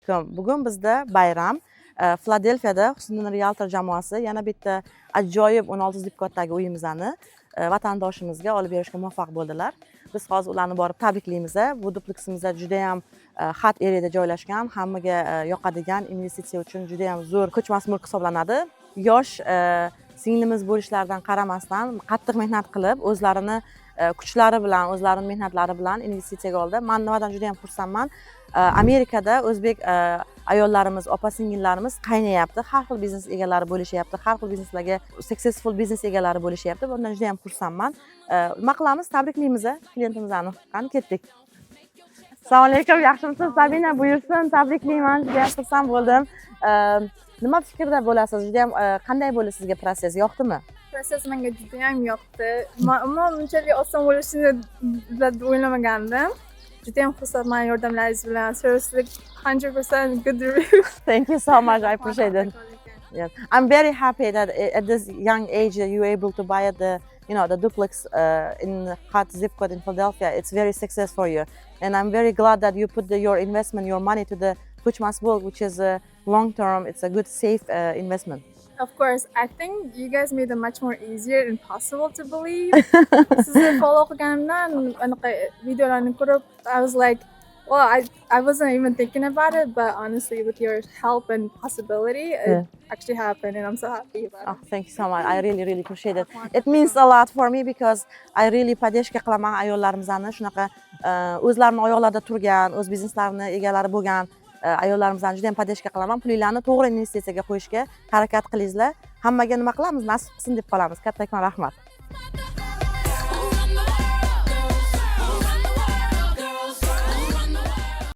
Bugun bizda bayram. Filadelfiyada Husniddin Realtor jamoasi yana bitta ajoyib 16 dipkotdagi uyimizni vatandoshimizga olib berishga muvaffaq bo'ldilar. Biz hozir ularni borib tabriklaymiz. Bu dupleksimizda juda ham xat eriyada joylashgan, hammaga yoqadigan, investitsiya uchun juda ham zo'r ko'chmas mulk hisoblanadi. Yosh singlimiz bo'lishlaridan qaramasdan qattiq mehnat qilib, o'zlarini kuchlari bilan, o'zlarining mehnatlari bilan investitsiyaga oldi. Men nimadan juda ham xursandman. Amerikada o'zbek ayollarimiz, opa-singillarimiz qaynayapti. Har xil biznes egalari bo'lishyapti, har xil bizneslarga successful biznes egalari bo'lishyapti. Bundan juda ham xursandman. Nima qilamiz? Tabriklaymiz klientimizni. Qani ketdik. Assalomu alaykum, yaxshimisiz? Sabina, buyursin, tabriklayman. Juda ham xursand bo'ldim. Nima fikrda bo'lasiz? Juda ham qanday bo'ldi sizga proses? Yoqdimi? Proses menga juda ham yoqdi. Ammo bunchalik oson bo'lishini o'ylamagandim. Juda ham xursandman yordamlaringiz bilan. Seriously, 100% good review. Thank you so much. I appreciate it. Yes. I'm very happy that at this young age that you were able to buy the duplex in hot zip code in Philadelphia. It's very success for you. And I'm very glad that you put your investment, your money to the Kochmas World, which is long term. It's a good, safe investment. Of course, I think you guys made it much more easier and possible to believe. Sizni follow qilganimdan anaqa videolarni ko'rib, I was like, well, I wasn't even thinking about it, but honestly, with your help and possibility, it actually happened, and I'm so happy about it. Oh, thank you so much. I really, really appreciate it. It means a lot for me because I really podeshka qilaman ayollarimizni shunaqa o'zlarini oyoqlarida turgan, o'z bizneslarini egalari bo'lgan ayollarimizni juda ham podeshka qilaman. Pulinglarni to'g'ri investitsiyaga qo'yishga harakat qilingizlar. Hammaga nima qilamiz? Nasib qilsin deb qolamiz. Kattakon rahmat.